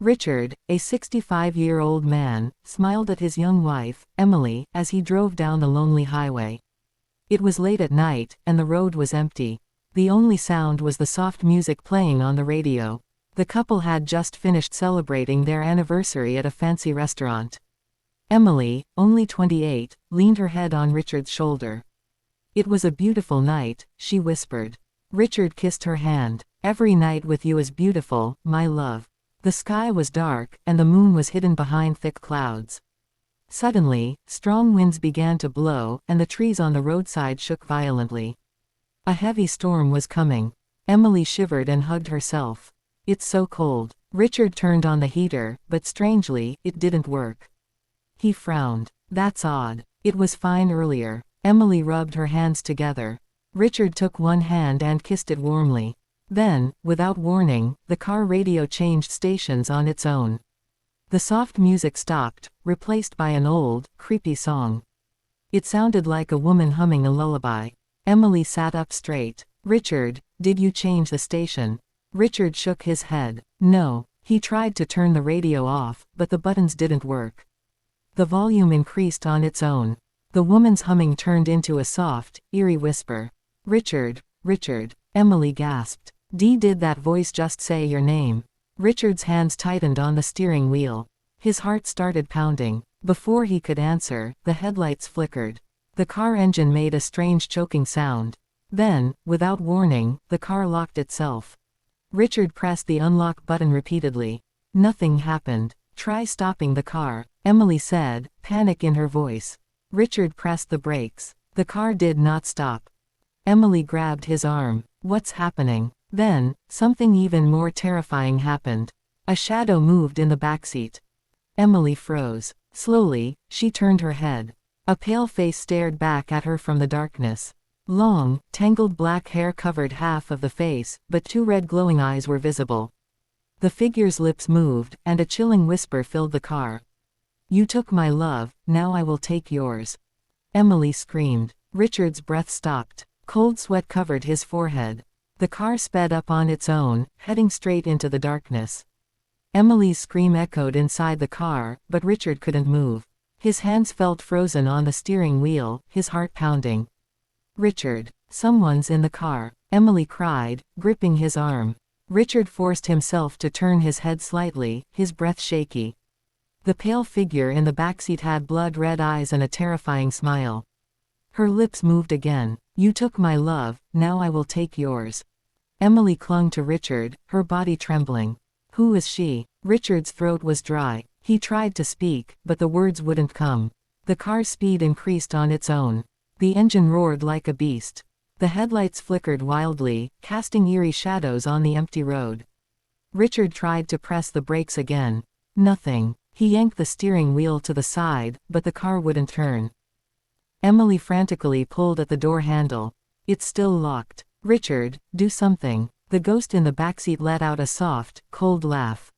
Richard, a 65-year-old man, smiled at his young wife, Emily, as he drove down the lonely highway. It was late at night, and the road was empty. The only sound was the soft music playing on the radio. The couple had just finished celebrating their anniversary at a fancy restaurant. Emily, only 28, leaned her head on Richard's shoulder. "It was a beautiful night," she whispered. Richard kissed her hand. "Every night with you is beautiful, my love." The sky was dark, and the moon was hidden behind thick clouds. Suddenly, strong winds began to blow, and the trees on the roadside shook violently. A heavy storm was coming. Emily shivered and hugged herself. "It's so cold." Richard turned on the heater, but strangely, it didn't work. He frowned. "That's odd. It was fine earlier." Emily rubbed her hands together. Richard took one hand and kissed it warmly. Then, without warning, the car radio changed stations on its own. The soft music stopped, replaced by an old, creepy song. It sounded like a woman humming a lullaby. Emily sat up straight. "Richard, did you change the station?" Richard shook his head. "No." He tried to turn the radio off, but the buttons didn't work. The volume increased on its own. The woman's humming turned into a soft, eerie whisper. "Richard, Richard," Emily gasped. Did that voice just say your name?" Richard's hands tightened on the steering wheel. His heart started pounding. Before he could answer, the headlights flickered. The car engine made a strange choking sound. Then, without warning, the car locked itself. Richard pressed the unlock button repeatedly. Nothing happened. "Try stopping the car," Emily said, panic in her voice. Richard pressed the brakes. The car did not stop. Emily grabbed his arm. "What's happening?" Then, something even more terrifying happened. A shadow moved in the backseat. Emily froze. Slowly, she turned her head. A pale face stared back at her from the darkness. Long, tangled black hair covered half of the face, but two red glowing eyes were visible. The figure's lips moved, and a chilling whisper filled the car. "You took my love, now I will take yours." Emily screamed. Richard's breath stopped. Cold sweat covered his forehead. The car sped up on its own, heading straight into the darkness. Emily's scream echoed inside the car, but Richard couldn't move. His hands felt frozen on the steering wheel, his heart pounding. "Richard, someone's in the car," Emily cried, gripping his arm. Richard forced himself to turn his head slightly, his breath shaky. The pale figure in the backseat had blood-red eyes and a terrifying smile. Her lips moved again. "You took my love, now I will take yours." Emily clung to Richard, her body trembling. "Who is she?" Richard's throat was dry. He tried to speak, but the words wouldn't come. The car's speed increased on its own. The engine roared like a beast. The headlights flickered wildly, casting eerie shadows on the empty road. Richard tried to press the brakes again. Nothing. He yanked the steering wheel to the side, but the car wouldn't turn. Emily frantically pulled at the door handle. It's still locked. "Richard, do something." The ghost in the backseat let out a soft, cold laugh.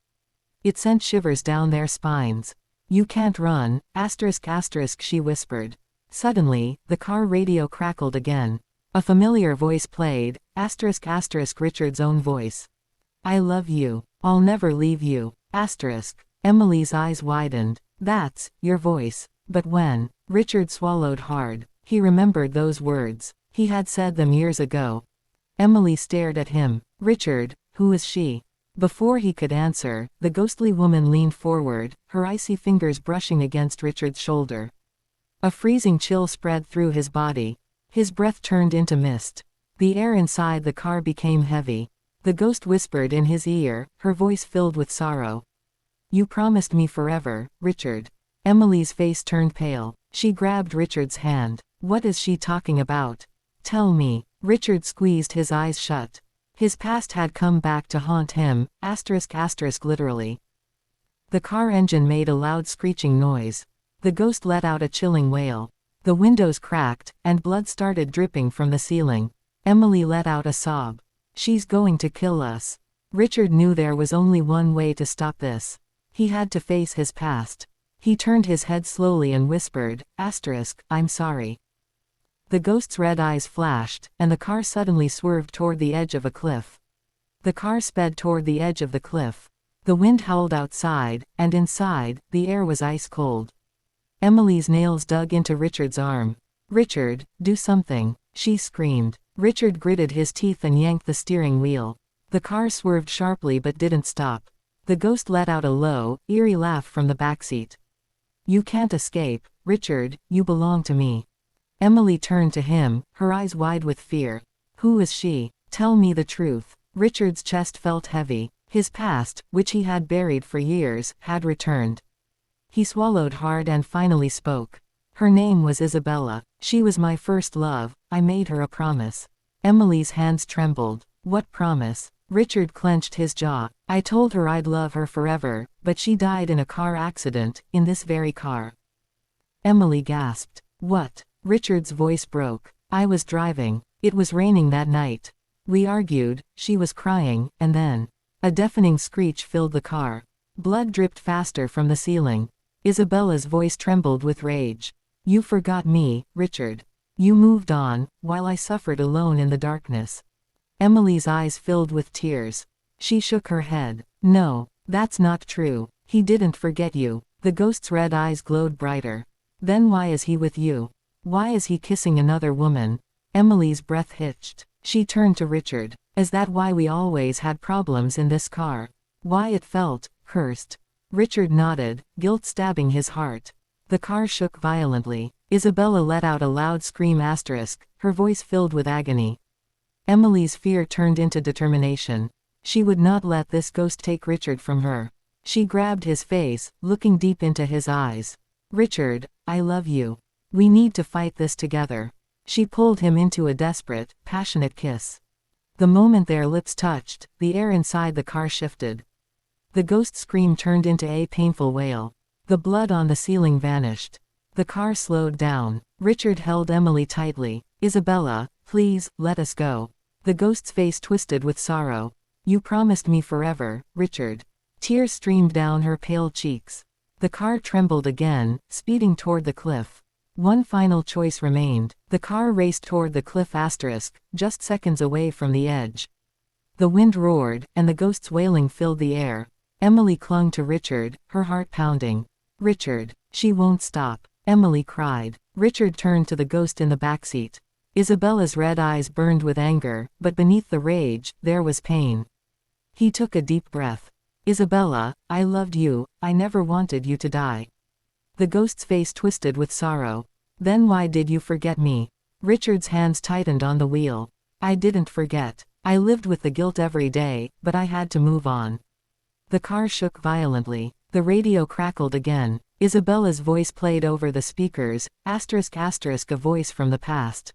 It sent shivers down their spines. "You can't run, ***, she whispered. Suddenly, the car radio crackled again. A familiar voice played, ***, Richard's own voice. "I love you. I'll never leave you, ***. Emily's eyes widened. "That's your voice." But when? Richard swallowed hard. He remembered those words. He had said them years ago. Emily stared at him. "Richard, who is she?" Before he could answer, the ghostly woman leaned forward, her icy fingers brushing against Richard's shoulder. A freezing chill spread through his body. His breath turned into mist. The air inside the car became heavy. The ghost whispered in his ear, her voice filled with sorrow. "You promised me forever, Richard." Emily's face turned pale. She grabbed Richard's hand. "What is she talking about? Tell me." Richard squeezed his eyes shut. His past had come back to haunt him, ***, literally. The car engine made a loud screeching noise. The ghost let out a chilling wail. The windows cracked, and blood started dripping from the ceiling. Emily let out a sob. "She's going to kill us." Richard knew there was only one way to stop this. He had to face his past. He turned his head slowly and whispered, "I'm sorry." The ghost's red eyes flashed, and the car suddenly swerved toward the edge of a cliff. The car sped toward the edge of the cliff. The wind howled outside, and inside, the air was ice cold. Emily's nails dug into Richard's arm. "Richard, do something," she screamed. Richard gritted his teeth and yanked the steering wheel. The car swerved sharply but didn't stop. The ghost let out a low, eerie laugh from the backseat. "You can't escape, Richard, you belong to me." Emily turned to him, her eyes wide with fear. "Who is she? Tell me the truth." Richard's chest felt heavy. His past, which he had buried for years, had returned. He swallowed hard and finally spoke. "Her name was Isabella. She was my first love. I made her a promise." Emily's hands trembled. "What promise?" Richard clenched his jaw. "I told her I'd love her forever, but she died in a car accident, in this very car." Emily gasped. "What?" Richard's voice broke. "I was driving. It was raining that night. We argued," she was crying, and then a deafening screech filled the car. Blood dripped faster from the ceiling. Isabella's voice trembled with rage. "You forgot me, Richard. You moved on, while I suffered alone in the darkness." Emily's eyes filled with tears. She shook her head. "No, that's not true. He didn't forget you." The ghost's red eyes glowed brighter. "Then why is he with you? Why is he kissing another woman?" Emily's breath hitched. She turned to Richard. "Is that why we always had problems in this car? Why it felt cursed?" Richard nodded, guilt stabbing his heart. The car shook violently. Isabella let out a loud scream asterisk, her voice filled with agony. Emily's fear turned into determination. She would not let this ghost take Richard from her. She grabbed his face, looking deep into his eyes. "Richard, I love you. We need to fight this together." She pulled him into a desperate, passionate kiss. The moment their lips touched, the air inside the car shifted. The ghost's scream turned into a painful wail. The blood on the ceiling vanished. The car slowed down. Richard held Emily tightly. "Isabella, please, let us go." The ghost's face twisted with sorrow. "You promised me forever, Richard." Tears streamed down her pale cheeks. The car trembled again, speeding toward the cliff. One final choice remained. The car raced toward the cliff asterisk, just seconds away from the edge. The wind roared, and the ghost's wailing filled the air. Emily clung to Richard, her heart pounding. "Richard, she won't stop," Emily cried. Richard turned to the ghost in the backseat. Isabella's red eyes burned with anger, but beneath the rage, there was pain. He took a deep breath. "Isabella, I loved you, I never wanted you to die." The ghost's face twisted with sorrow. "Then why did you forget me?" Richard's hands tightened on the wheel. "I didn't forget. I lived with the guilt every day, but I had to move on." The car shook violently. The radio crackled again. Isabella's voice played over the speakers, asterisk asterisk, a voice from the past.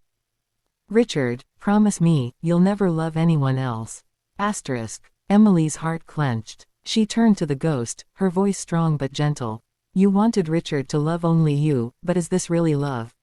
"Richard, promise me, you'll never love anyone else. Asterisk." Emily's heart clenched. She turned to the ghost, her voice strong but gentle. "You wanted Richard to love only you, but is this really love?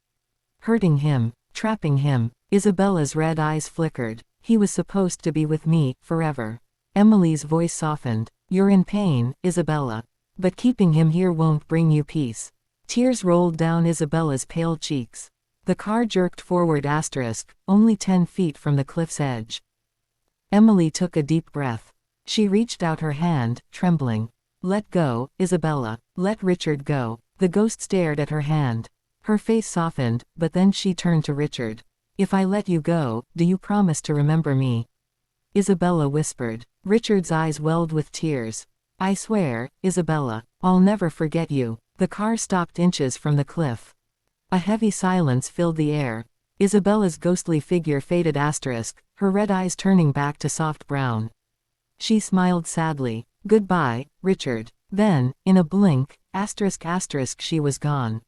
Hurting him, trapping him." Isabella's red eyes flickered. "He was supposed to be with me, forever." Emily's voice softened. "You're in pain, Isabella. But keeping him here won't bring you peace." Tears rolled down Isabella's pale cheeks. The car jerked forward asterisk, only 10 feet from the cliff's edge. Emily took a deep breath. She reached out her hand, trembling. "Let go, Isabella. Let Richard go." The ghost stared at her hand. Her face softened, but then she turned to Richard. "If I let you go, do you promise to remember me?" Isabella whispered. Richard's eyes welled with tears. "I swear, Isabella, I'll never forget you." The car stopped inches from the cliff. A heavy silence filled the air. Isabella's ghostly figure faded asterisk, her red eyes turning back to soft brown. She smiled sadly. "Goodbye, Richard." Then, in a blink, asterisk asterisk, she was gone.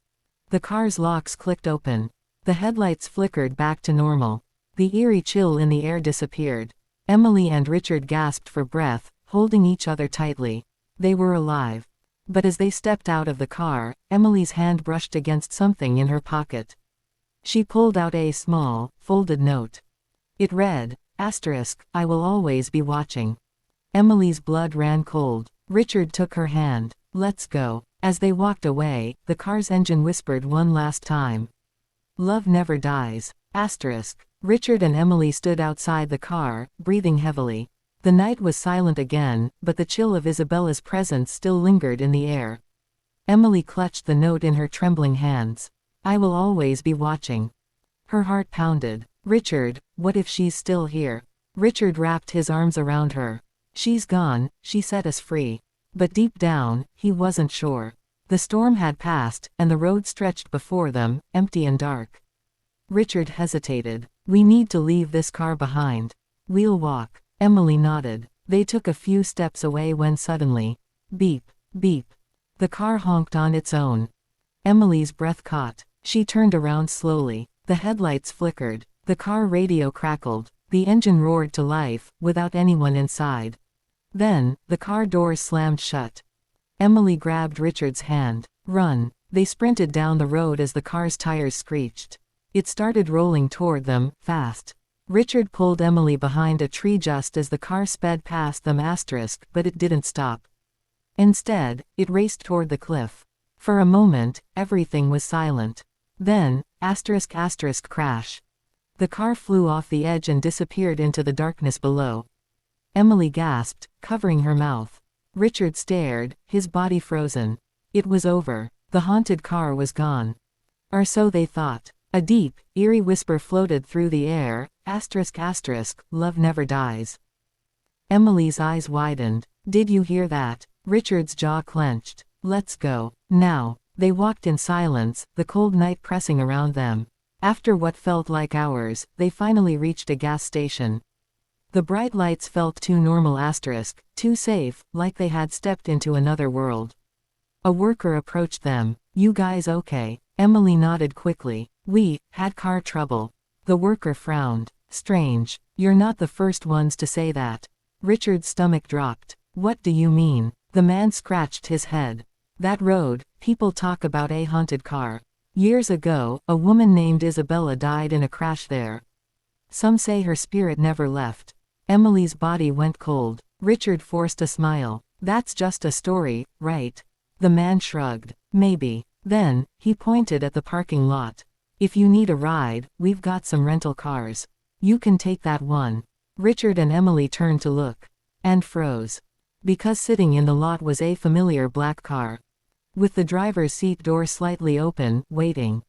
The car's locks clicked open. The headlights flickered back to normal. The eerie chill in the air disappeared. Emily and Richard gasped for breath, holding each other tightly. They were alive. But as they stepped out of the car, Emily's hand brushed against something in her pocket. She pulled out a small, folded note. It read, asterisk, "I will always be watching." Emily's blood ran cold. Richard took her hand. "Let's go." As they walked away, the car's engine whispered one last time. "Love never dies." Asterisk. Richard and Emily stood outside the car, breathing heavily. The night was silent again, but the chill of Isabella's presence still lingered in the air. Emily clutched the note in her trembling hands. I will always be watching. Her heart pounded. Richard, what if she's still here? Richard wrapped his arms around her. She's gone, she set us free. But deep down, he wasn't sure. The storm had passed, and the road stretched before them, empty and dark. Richard hesitated. We need to leave this car behind. We'll walk. Emily nodded. They took a few steps away when suddenly, beep, beep. The car honked on its own. Emily's breath caught. She turned around slowly. The headlights flickered. The car radio crackled. The engine roared to life, without anyone inside. Then, the car doors slammed shut. Emily grabbed Richard's hand. Run. They sprinted down the road as the car's tires screeched. It started rolling toward them, fast. Richard pulled Emily behind a tree just as the car sped past them but it didn't stop. Instead, it raced toward the cliff. For a moment, everything was silent. Then, crash. The car flew off the edge and disappeared into the darkness below. Emily gasped, covering her mouth. Richard stared, his body frozen. It was over. The haunted car was gone. Or so they thought. A deep, eerie whisper floated through the air, love never dies. Emily's eyes widened. Did you hear that? Richard's jaw clenched. Let's go. Now. They walked in silence, the cold night pressing around them. After what felt like hours, they finally reached a gas station. The bright lights felt too normal too safe, like they had stepped into another world. A worker approached them. You guys okay? Emily nodded quickly. We had car trouble. The worker frowned. Strange. You're not the first ones to say that. Richard's stomach dropped. What do you mean? The man scratched his head. That road, people talk about a haunted car. Years ago, a woman named Isabella died in a crash there. Some say her spirit never left. Emily's body went cold. Richard forced a smile. That's just a story, right? The man shrugged. Maybe. Then, he pointed at the parking lot. If you need a ride, we've got some rental cars. You can take that one. Richard and Emily turned to look. And froze. Because sitting in the lot was a familiar black car. With the driver's seat door slightly open, waiting.